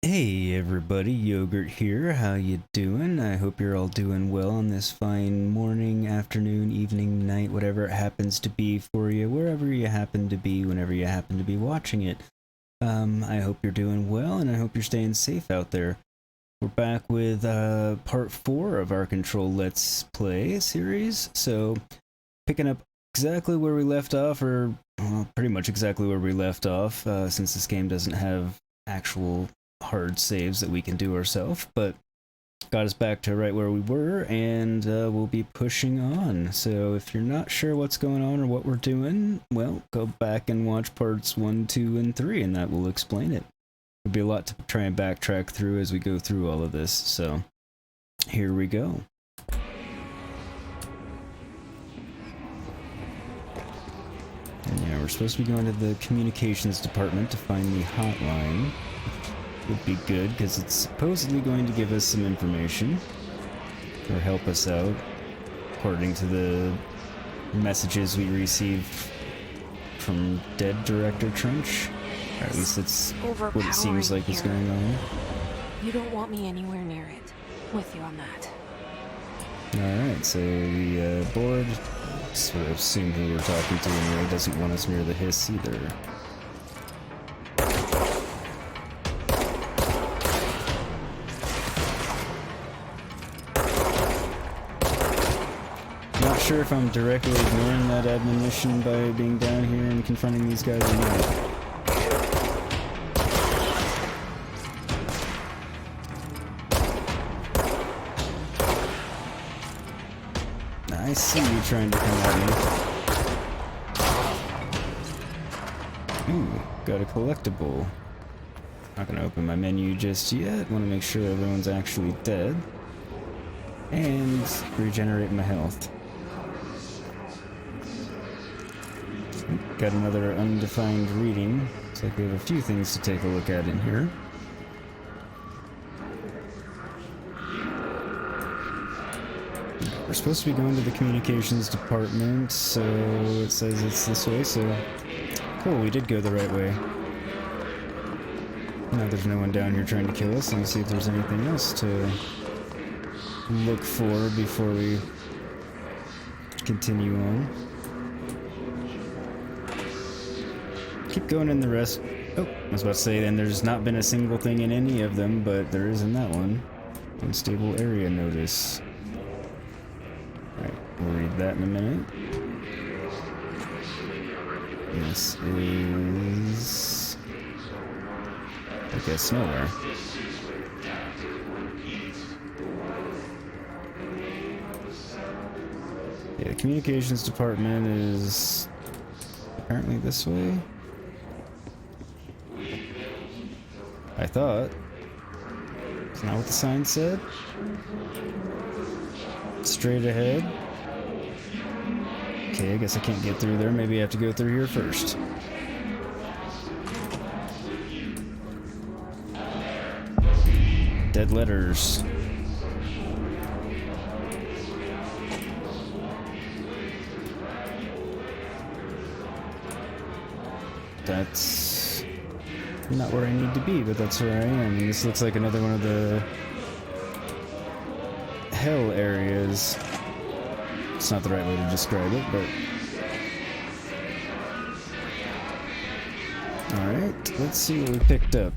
Hey everybody, Yogurt here. How you doing? I hope you're all doing well on this fine morning, afternoon, evening, night, whatever it happens to be for you, wherever you happen to be, whenever you happen to be watching it. I hope you're doing well, and I hope you're staying safe out there. We're back with part 4 of our Control Let's Play series, so picking up exactly where we left off, or pretty much exactly where we left off, since this game doesn't have actual hard saves that we can do ourselves, but got us back to right where we were, and we'll be pushing on. So if you're not sure what's going on or what we're doing, well, go back and watch parts 1, 2, and 3, and that will explain it. There'll be a lot to try and backtrack through as we go through all of this, so here we go. And yeah, we're supposed to be going to the Communications Department to find the hotline. Would be good, because it's supposedly going to give us some information, or help us out, according to the messages we received from dead Director Trench. Or at least it's what it seems like is going on. You don't want me anywhere near it. With you on that. Alright, so the board, sort of assume who we're talking to anyway, doesn't want us near the hiss either. Not sure if I'm directly ignoring that admonition by being down here and confronting these guys or not. I see you trying to come at me. Ooh, got a collectible. Not gonna open my menu just yet. Want to make sure everyone's actually dead. And regenerate my health. Got another undefined reading. Looks like we have a few things to take a look at in here. We're supposed to be going to the Communications Department, so it says it's this way, so cool, we did go the right way. Now there's no one down here trying to kill us. Let me see if there's anything else to look for before we continue on. Keep going in the rest. Oh, I was about to say, then there's not been a single thing in any of them, but there is in that one. Unstable area notice. Alright, we'll read that in a minute. This is... I guess nowhere. Yeah, the Communications Department is apparently this way. I thought. It's not what the sign said. Straight ahead. Okay, I guess I can't get through there. Maybe I have to go through here first. Dead letters. That's not where I need to be, but that's where I am. This looks like another one of the hell areas. It's not the right way to describe it, but... Alright, let's see what we picked up.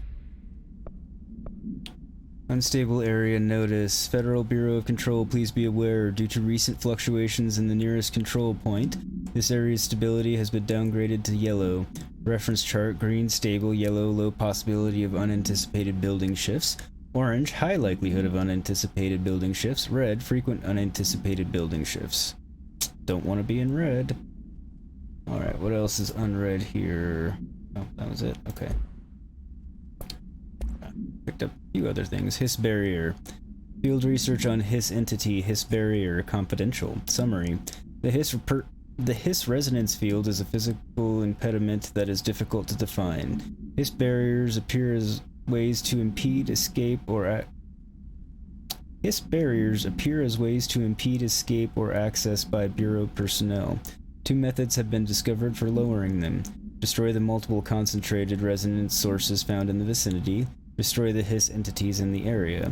Unstable area notice. Federal Bureau of Control, please be aware, due to recent fluctuations in the nearest control point, this area's stability has been downgraded to yellow. Reference chart: green, stable; yellow, low possibility of unanticipated building shifts; orange, high likelihood of unanticipated building shifts; red, frequent unanticipated building shifts. Don't want to be in red. Alright, what else is unread here? Oh, that was it? Okay. Picked up a few other things. Hiss barrier. Field research on Hiss entity. Hiss barrier. Confidential. Summary. The Hiss resonance field is a physical impediment that is difficult to define. Hiss barriers appear as ways to impede escape or Hiss barriers appear as ways to impede escape or access by Bureau personnel. Two methods have been discovered for lowering them. Destroy the multiple concentrated resonance sources found in the vicinity. destroy the hiss entities in the area.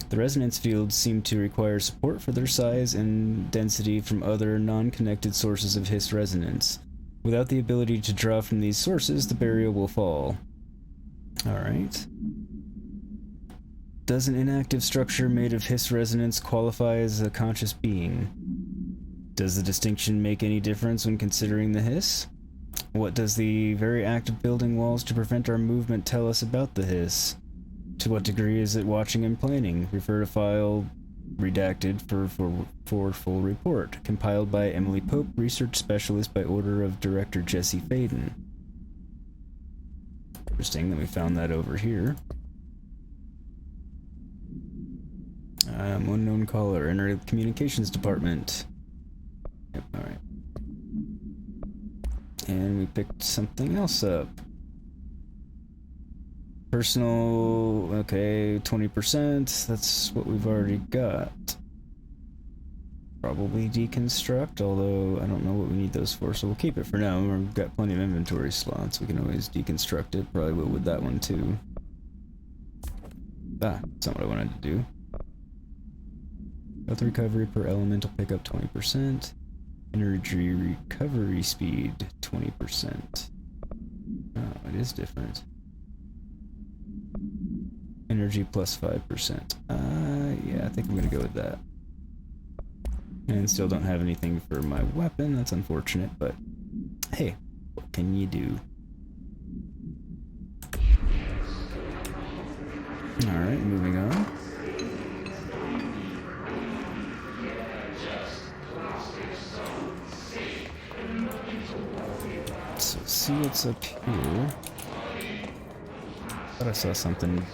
The resonance fields seem to require support for their size and density from other non-connected sources of hiss resonance. Without the ability to draw from these sources, the barrier will fall. Alright. Does an inactive structure made of hiss resonance qualify as a conscious being? Does the distinction make any difference when considering the hiss? What does the very act of building walls to prevent our movement tell us about the hiss? To what degree is it watching and planning? Refer to file redacted for full report. Compiled by Emily Pope, research specialist by order of director Jesse Faden. Interesting that we found that over here. Unknown caller, enter the Communications Department. Yep, alright. And we picked something else up. Personal, okay, 20%, that's what we've already got. Probably deconstruct, although I don't know what we need those for, so we'll keep it for now. We've got plenty of inventory slots, we can always deconstruct it, probably will with that one too. Ah, that's not what I wanted to do. Health recovery per elemental pickup 20%. Energy recovery speed 20%. Oh, it is different. Energy plus 5%. Yeah, I think I'm gonna go with that. And still don't have anything for my weapon, that's unfortunate, but hey, what can you do? Alright, moving on. So see what's up here. Thought I saw something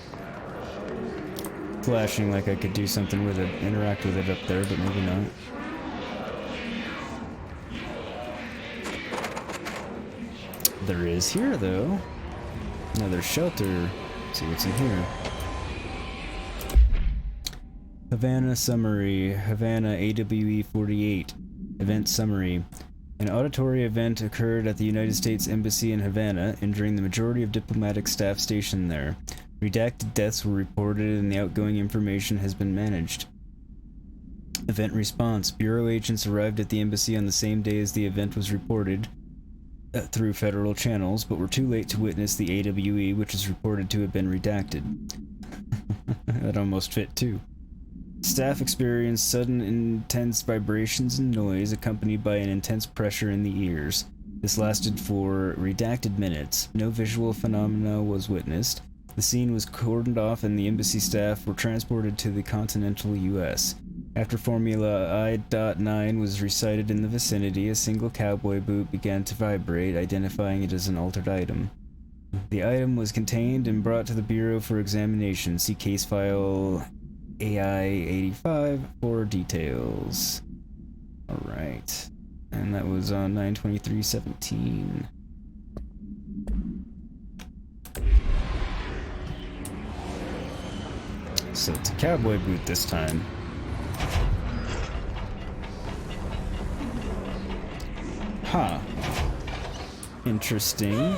flashing like I could do something with it, interact with it up there, but maybe not. There is here though. Another shelter. Let's see what's in here. Havana summary. Havana AWE 48. Event summary. An auditory event occurred at the United States Embassy in Havana, injuring the majority of diplomatic staff stationed there. Redacted deaths were reported and the outgoing information has been managed. Event response. Bureau agents arrived at the embassy on the same day as the event was reported through federal channels, but were too late to witness the AWE, which is reported to have been redacted. That almost fit too. Staff experienced sudden intense vibrations and noise accompanied by an intense pressure in the ears. This lasted for redacted minutes. No visual phenomena was witnessed. The scene was cordoned off and the embassy staff were transported to the continental U.S. After Formula I.9 was recited in the vicinity, a single cowboy boot began to vibrate, identifying it as an altered item. The item was contained and brought to the Bureau for examination. See case file AI-85 for details. Alright. And that was on 9/23/17. So it's a cowboy boot this time. Huh. Interesting.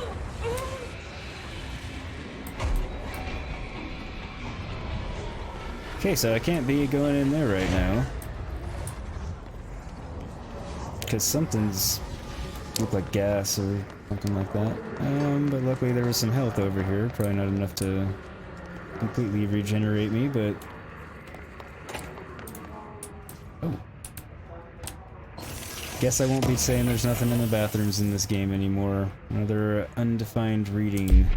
Okay, so I can't be going in there right now. Because something's looked like gas or something like that. But luckily there was some health over here. Probably not enough to completely regenerate me, but... Oh. Guess I won't be saying there's nothing in the bathrooms in this game anymore. Another undefined reading.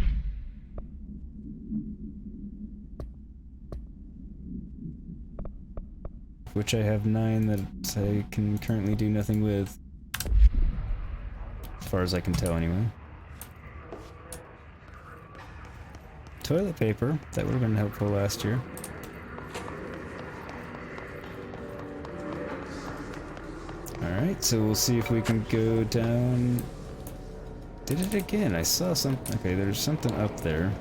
Which I have 9 that I can currently do nothing with. As far as I can tell, anyway. Toilet paper. That would have been helpful last year. Alright, so we'll see if we can go down... Did it again? I saw something... Okay, there's something up there.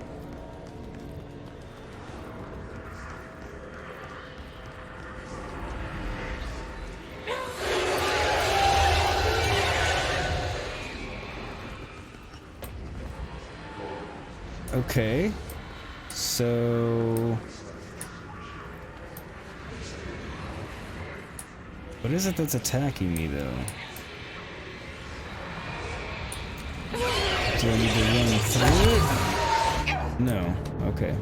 Okay. So... what is it that's attacking me, though? Do I need to run through it? No. Okay.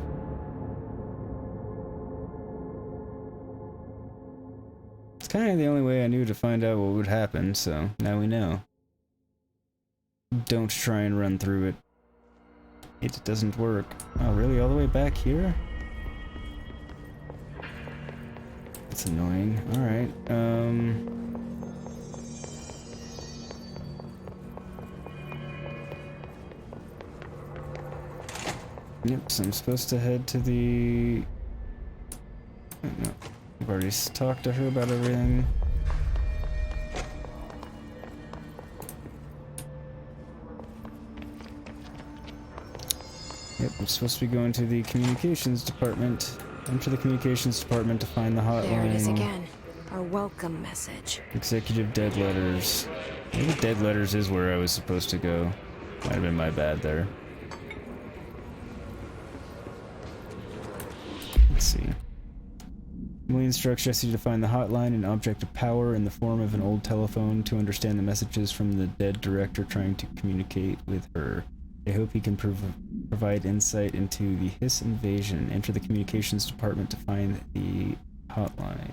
It's kind of the only way I knew to find out what would happen, so now we know. Don't try and run through it. It doesn't work. Oh, really? All the way back here? That's annoying. Alright, yep, so I'm supposed to head to the... no, I've already talked to her about everything. Yep, I'm supposed to be going to the Communications Department. Enter the Communications Department to find the hotline. There it is again. Our welcome message. Executive dead letters. Maybe dead letters is where I was supposed to go. Might have been my bad there. Let's see. We instruct Jesse to find the hotline, an object of power in the form of an old telephone, to understand the messages from the dead director trying to communicate with her. I hope he can provide insight into the Hiss invasion. Enter the Communications Department to find the hotline.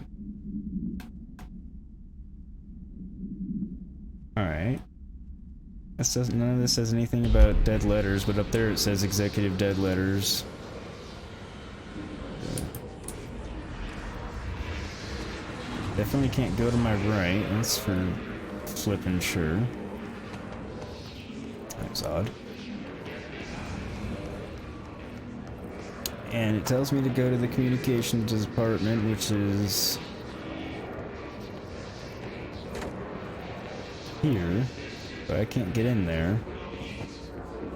Alright. None of this says anything about dead letters, but up there it says executive dead letters. Definitely can't go to my right, that's for flippin' sure. That was odd. And it tells me to go to the Communications Department, which is... here. But I can't get in there.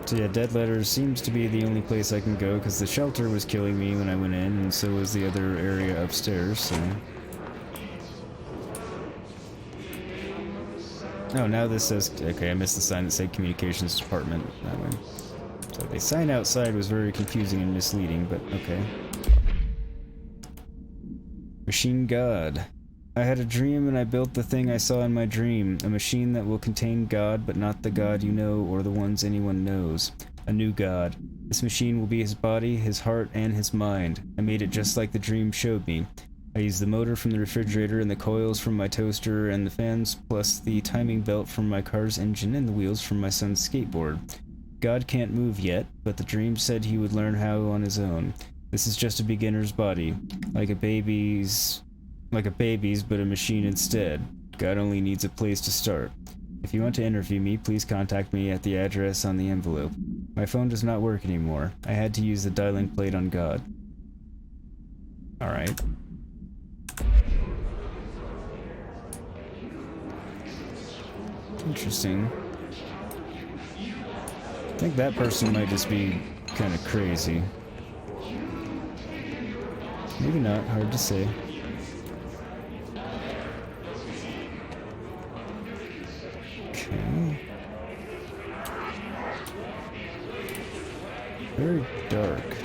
So yeah, dead letters seems to be the only place I can go, because the shelter was killing me when I went in, and so was the other area upstairs, so... oh, now this says... okay, I missed the sign that said Communications Department that way. So the sign outside was very confusing and misleading, but okay. Machine God. I had a dream and I built the thing I saw in my dream. A machine that will contain God, but not the God you know or the ones anyone knows. A new God. This machine will be his body, his heart, and his mind. I made it just like the dream showed me. I used the motor from the refrigerator and the coils from my toaster and the fans, plus the timing belt from my car's engine and the wheels from my son's skateboard. God can't move yet, but the dream said he would learn how on his own. This is just a beginner's body, like a baby's, but a machine instead. God only needs a place to start. If you want to interview me, please contact me at the address on the envelope. My phone does not work anymore. I had to use the dialing plate on God. Alright. Interesting. I think that person might just be kind of crazy. Maybe not, hard to say. Okay. Very dark.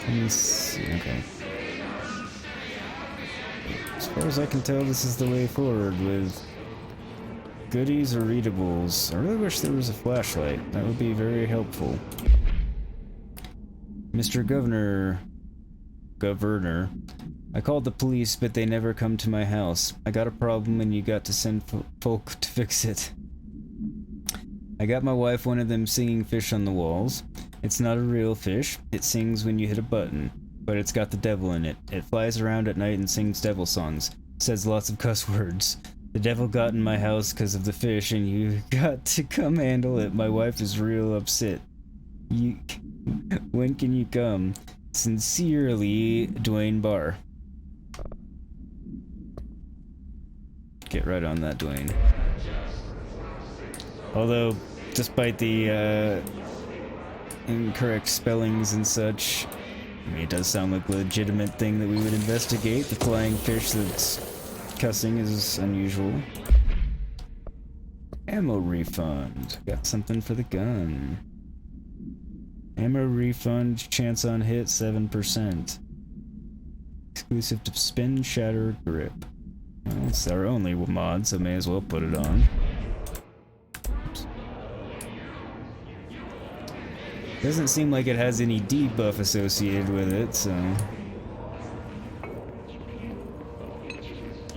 Let me see, okay. As far as I can tell, this is the way forward with goodies or readables. I really wish there was a flashlight. That would be very helpful. Mr. Governor, I called the police, but they never come to my house. I got a problem and you got to send folk to fix it. I got my wife one of them singing fish on the walls. It's not a real fish. It sings when you hit a button, but it's got the devil in it. It flies around at night and sings devil songs. Says lots of cuss words. The devil got in my house because of the fish, and you got to come handle it. My wife is real upset. When can you come? Sincerely, Dwayne Barr. Get right on that, Dwayne. Although, despite the incorrect spellings and such, I mean, it does sound like a legitimate thing that we would investigate. The flying fish that's cussing is unusual. Ammo refund. Got something for the gun. Ammo refund, chance on hit 7%. Exclusive to spin, shatter, grip. Well, it's our only mod, so may as well put it on. Oops. Doesn't seem like it has any debuff associated with it, so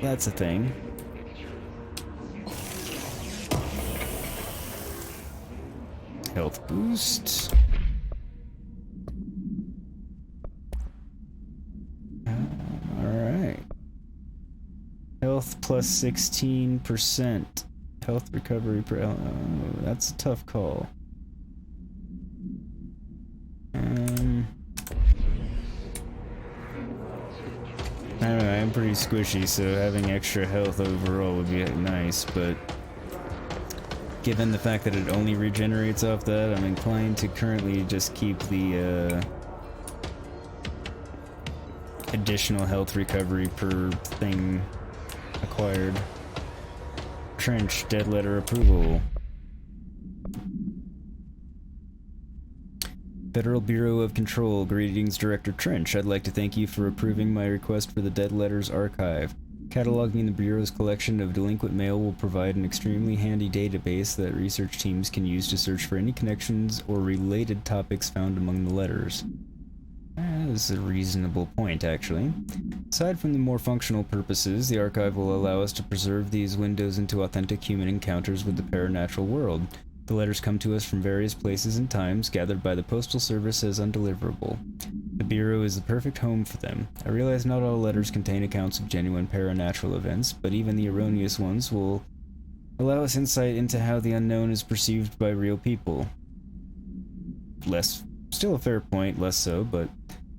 that's a thing. Health boost. Alright. Health plus 16%. Health recovery per... Oh, that's a tough call. I don't know, I'm pretty squishy, so having extra health overall would be nice, but given the fact that it only regenerates off that, I'm inclined to currently just keep the additional health recovery per thing acquired. Trench, dead letter approval. Federal Bureau of Control, greetings Director Trench. I'd like to thank you for approving my request for the Dead Letters Archive. Cataloging the Bureau's collection of delinquent mail will provide an extremely handy database that research teams can use to search for any connections or related topics found among the letters. This is a reasonable point, actually. Aside from the more functional purposes, the archive will allow us to preserve these windows into authentic human encounters with the paranatural world. The letters come to us from various places and times, gathered by the Postal Service as undeliverable. The Bureau is the perfect home for them. I realize not all letters contain accounts of genuine paranatural events, but even the erroneous ones will allow us insight into how the unknown is perceived by real people. Still a fair point, less so, but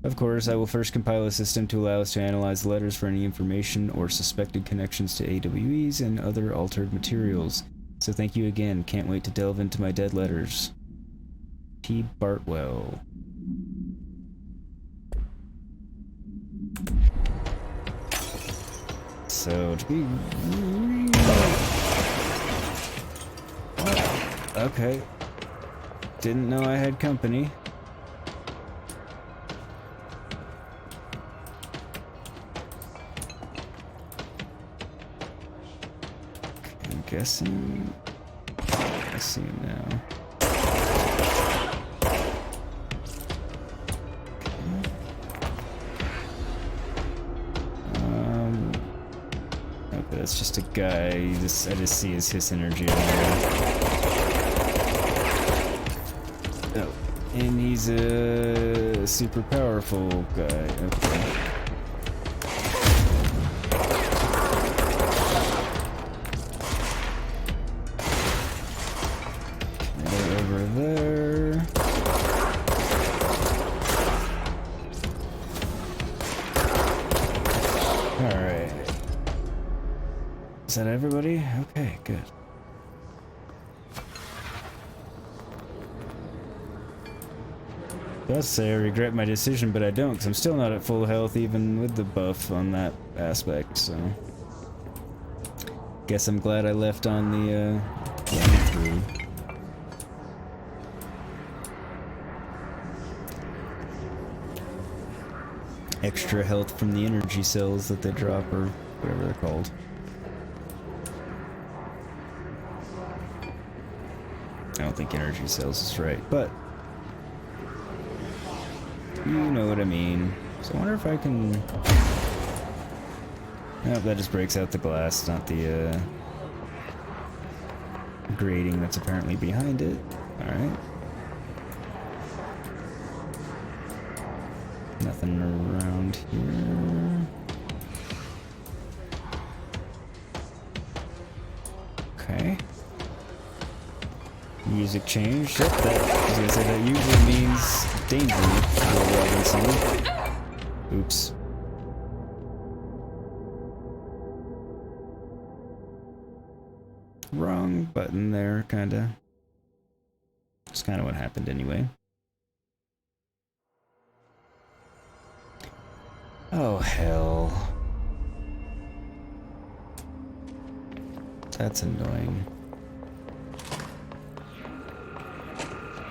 of course I will first compile a system to allow us to analyze the letters for any information or suspected connections to AWEs and other altered materials. So thank you again, can't wait to delve into my dead letters. T. Bartwell. So, to be real... Okay. Didn't know I had company. I'm guessing... I see him now. Okay, that's just a guy. I just see his energy over there. Oh, and he's a super powerful guy. Okay. Over there. All right. Is that everybody? Okay, good. I was say I regret my decision, but I don't, because I'm still not at full health, even with the buff on that aspect, so... Guess I'm glad I left on the, through. Extra health from the energy cells that they drop, or whatever they're called. I don't think energy cells is right, but... You know what I mean. So I wonder if I can... Nope, that just breaks out the glass, not the, grating that's apparently behind it. Alright. Nothing around here. Okay. Music change. Yep, I was gonna say that usually means danger, Will Robinson. Oops. Wrong button there, kinda. That's kinda what happened anyway. Oh, hell. That's annoying.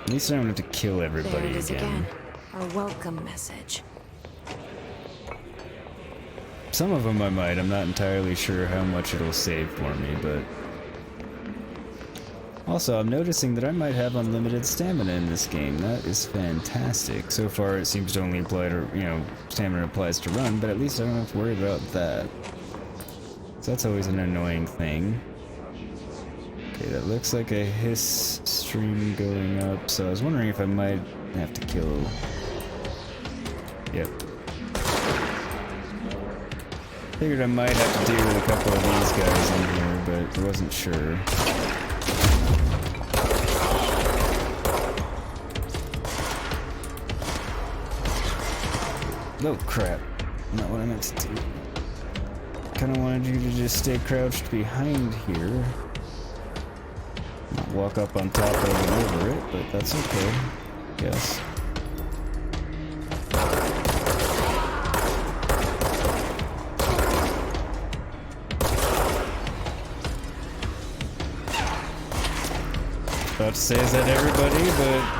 At least I don't have to kill everybody There it is again. Our welcome message. Some of them I might. I'm not entirely sure how much it'll save for me, but... Also, I'm noticing that I might have unlimited stamina in this game. That is fantastic. So far, it seems to only apply to, you know, stamina applies to run, but at least I don't have to worry about that. So that's always an annoying thing. Okay, that looks like a hiss stream going up, so I was wondering if I might have to kill... Yep. Figured I might have to deal with a couple of these guys in here, but I wasn't sure. Oh crap, not what I meant to do. Kinda wanted you to just stay crouched behind here. Not walk up on top of and over it, but that's okay, I guess. About to say, is that everybody?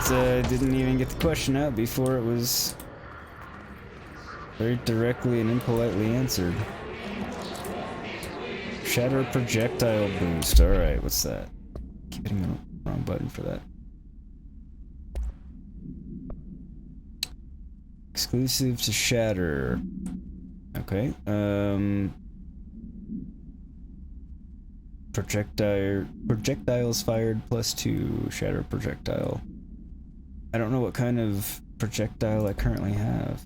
But didn't even get the question out before it was very directly and impolitely answered. Shatter projectile boost. Alright, what's that? Keep hitting the wrong button for that. Exclusive to Shatter. Okay. Projectiles fired +2 shatter projectile. I don't know what kind of projectile I currently have.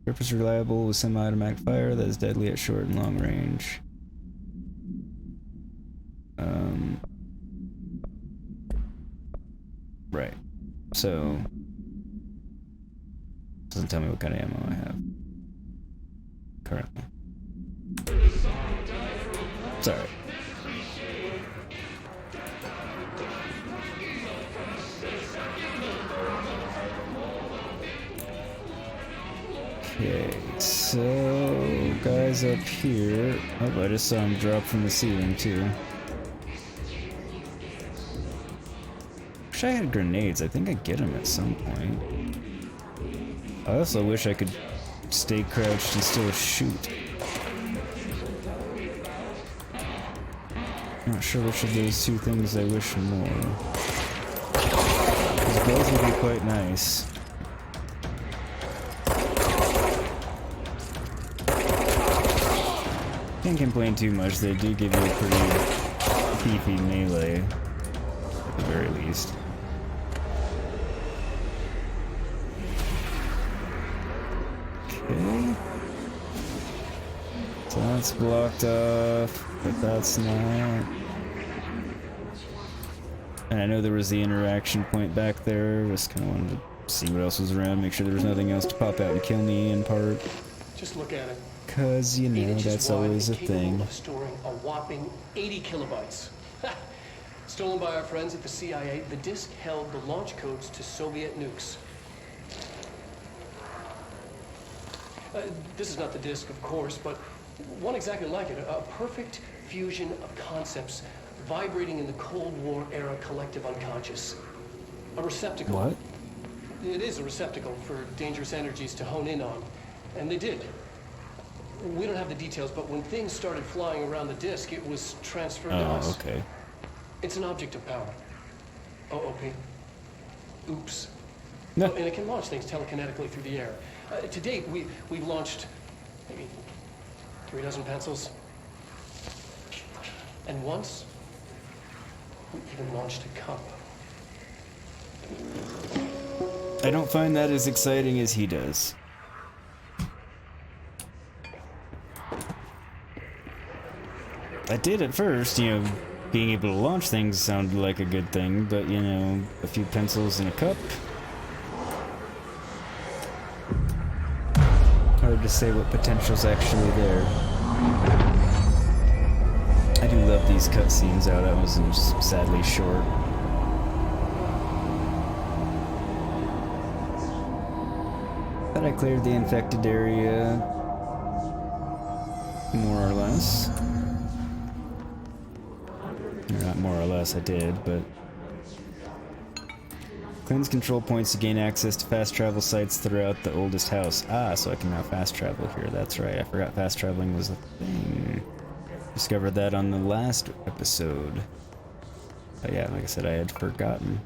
Grip is reliable with semi-automatic fire that is deadly at short and long range. Right. So doesn't tell me what kind of ammo I have currently. It's alright. Okay, so guys up here. Oh, I just saw him drop from the ceiling too. Wish I had grenades. I think I get them at some point. I also wish I could stay crouched and still shoot. Not sure which of those two things I wish more. Because both would be quite nice. Can't complain too much. They do give you a pretty beefy melee, at the very least. Okay. So that's blocked off, but that's not. And I know there was the interaction point back there. Just kind of wanted to see what else was around, make sure there was nothing else to pop out and kill me in part. Just look at it. Cause you know that's always a thing. Of storing a whopping 80 kilobytes. Stolen by our friends at the CIA, the disk held the launch codes to Soviet nukes. This is not the disk, of course, but one exactly like it. A perfect fusion of concepts vibrating in the Cold War era collective unconscious. A receptacle. What? It is a receptacle for dangerous energies to hone in on. And they did. We don't have the details, but when things started flying around the disk, it was transferred to us. Oh, okay. It's an object of power. OOP. Oops. No. And it can launch things telekinetically through the air. To date, we've launched maybe 3 dozen pencils. And once, we even launched a cup. I don't find that as exciting as he does. I did at first, you know, being able to launch things sounded like a good thing, but you know, a few pencils in a cup. Hard to say what potential's actually there. I do love these cutscenes, though. That was sadly short. But I cleared the infected area, more or less. Or not more or less, I did, but... Cleanse control points to gain access to fast travel sites throughout the oldest house. Ah, so I can now fast travel here. That's right, I forgot fast traveling was a thing. Discovered that on the last episode. But yeah, like I said, I had forgotten.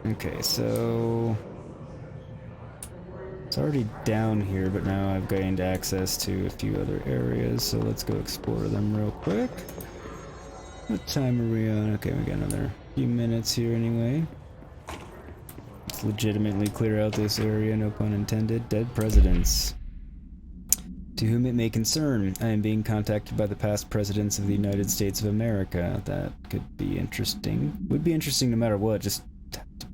Okay, so... It's already down here, but now I've gained access to a few other areas, so let's go explore them real quick. What time are we on? Okay, we got another few minutes here anyway. Let's legitimately clear out this area, no pun intended. Dead presidents. To whom it may concern, I am being contacted by the past presidents of the United States of America. That could be interesting. Would be interesting no matter what, just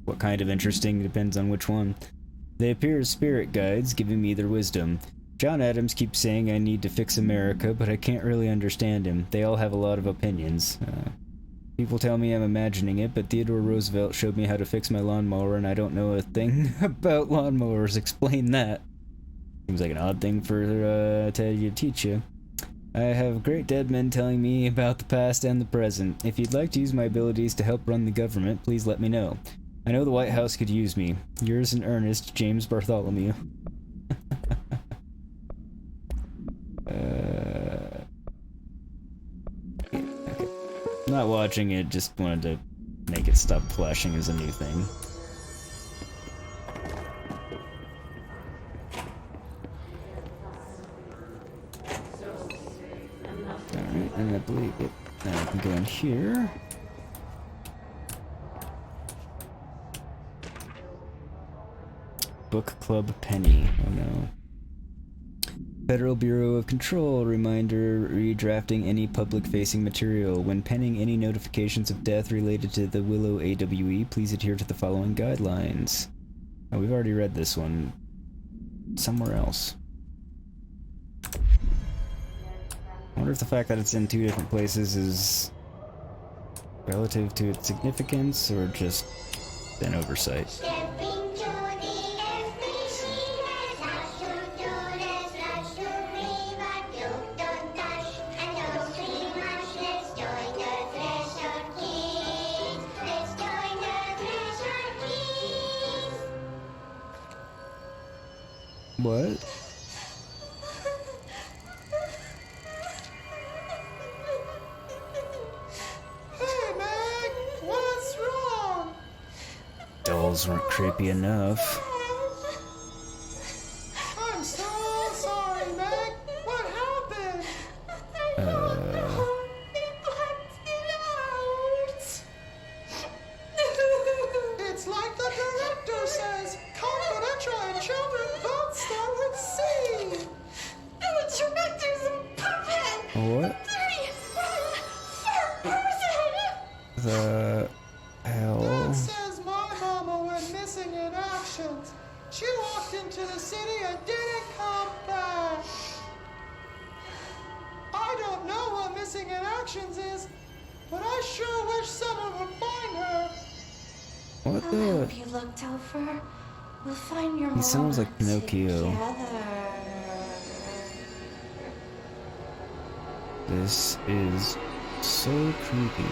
what kind of interesting depends on which one. They appear as spirit guides, giving me their wisdom. John Adams keeps saying I need to fix America, but I can't really understand him. They all have a lot of opinions. People tell me I'm imagining it, but Theodore Roosevelt showed me how to fix my lawnmower, and I don't know a thing about lawnmowers. Explain that. Seems like an odd thing for Teddy to teach you. I have great dead men telling me about the past and the present. If you'd like to use my abilities to help run the government, please let me know. I know the White House could use me. Yours in earnest, James Bartholomew. Okay. I'm not watching it, just wanted to make it stop flashing as a new thing. Alright, and I believe it. Now I can go in here. Book Club Penny. Oh no. Federal Bureau of Control reminder: redrafting any public-facing material. When penning any notifications of death related to the Willow AWE, please adhere to the following guidelines. Oh, we've already read this one somewhere else. I wonder if the fact that it's in two different places is relative to its significance or just an oversight. What? Hey, Meg! What's wrong? Dolls weren't creepy enough. I'm so sorry, Meg! What happened? It's like the director says, confidential and children don't start with C! The director's a puppet! What? The hell? Dad says my mama went missing in action. She walked into the city and didn't come back. I don't know what missing in actions is, but I sure wish someone would find her. What I'll the? help you look, Topher. We'll find your He sounds like mama Pinocchio. together. This is so creepy.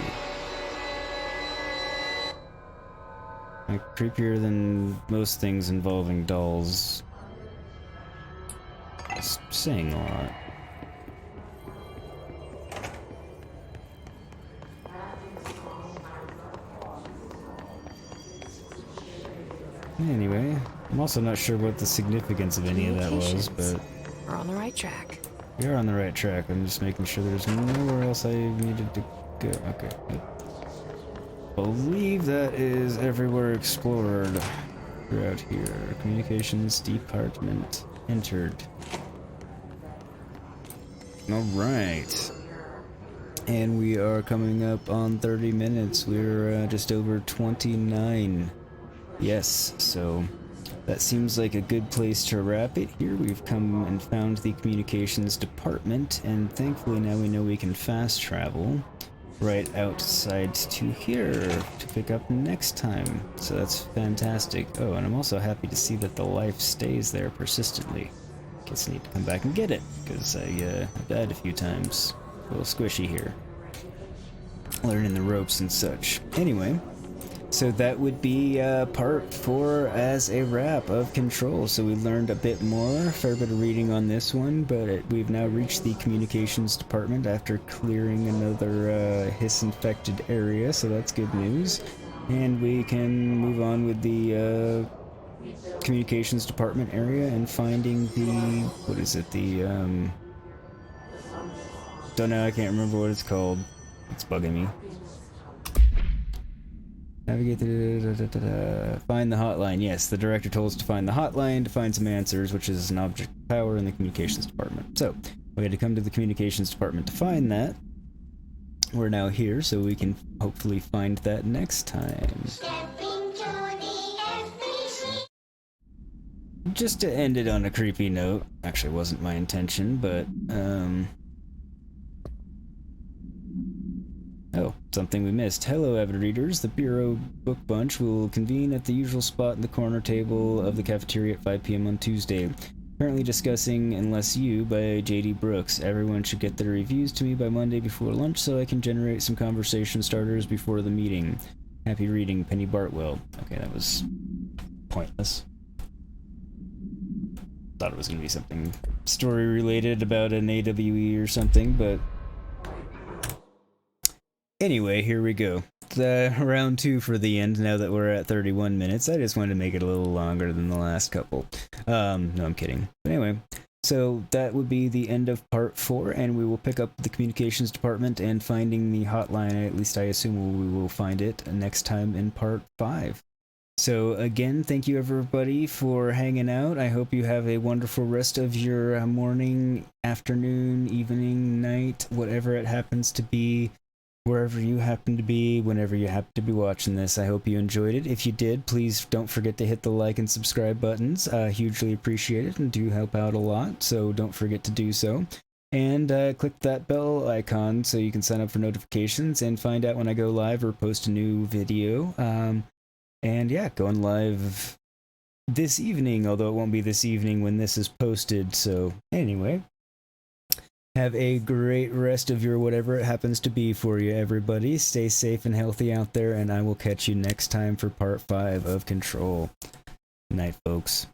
Like, creepier than most things involving dolls. Just saying a lot. Anyway, I'm also not sure what the significance of any of that was, but We're on the right track. we are on the right track. I'm just making sure there's nowhere else I needed to go. Okay, good. Believe that is everywhere explored throughout here. Communications Department entered. Alright. And we are coming up on 30 minutes. We're just over 29. Yes, so that seems like a good place to wrap it here. We've come and found the Communications Department, and thankfully now we know we can fast travel. right outside to here to pick up next time. So that's fantastic. Oh, and I'm also happy to see that the life stays there persistently. Guess I need to come back and get it, because I died a few times. A little squishy here. Learning the ropes and such. Anyway, so that would be part 4 as a wrap of Control. So we learned a bit more, a fair bit of reading on this one, but we've now reached the Communications Department after clearing another hiss-infected area, so that's good news. And we can move on with the Communications Department area and finding the... what is it? The... don't know, I can't remember what it's called. It's bugging me. Navigate the... find the hotline. Yes, the director told us to find the hotline to find some answers, which is an object of power in the communications department. So, we had to come to the communications department to find that. We're now here, so we can hopefully find that next time. Just to end it on a creepy note. Actually, it wasn't my intention, but, oh, something we missed. Hello, avid readers. The Bureau Book Bunch will convene at the usual spot in the corner table of the cafeteria at 5 p.m. on Tuesday. Currently discussing Unless You by J.D. Brooks. Everyone should get their reviews to me by Monday before lunch so I can generate some conversation starters before the meeting. Happy reading, Penny Bartwell. Okay, that was pointless. Thought it was going to be something story related about an AWE or something, but... Anyway, here we go. Round 2 for the end, now that we're at 31 minutes. I just wanted to make it a little longer than the last couple. No, I'm kidding. But anyway, so that would be the end of part 4, and we will pick up the communications department and finding the hotline. At least I assume we will find it next time in part 5. So again, thank you everybody for hanging out. I hope you have a wonderful rest of your morning, afternoon, evening, night, whatever it happens to be. Wherever you happen to be, whenever you happen to be watching this, I hope you enjoyed it. If you did, please don't forget to hit the like and subscribe buttons. Hugely appreciate it and do help out a lot, so don't forget to do so. And click that bell icon so you can sign up for notifications and find out when I go live or post a new video. And yeah, going live this evening, although it won't be this evening when this is posted. So anyway. Have a great rest of your whatever it happens to be for you, everybody. Stay safe and healthy out there, and I will catch you next time for part 5 of Control. Night, folks.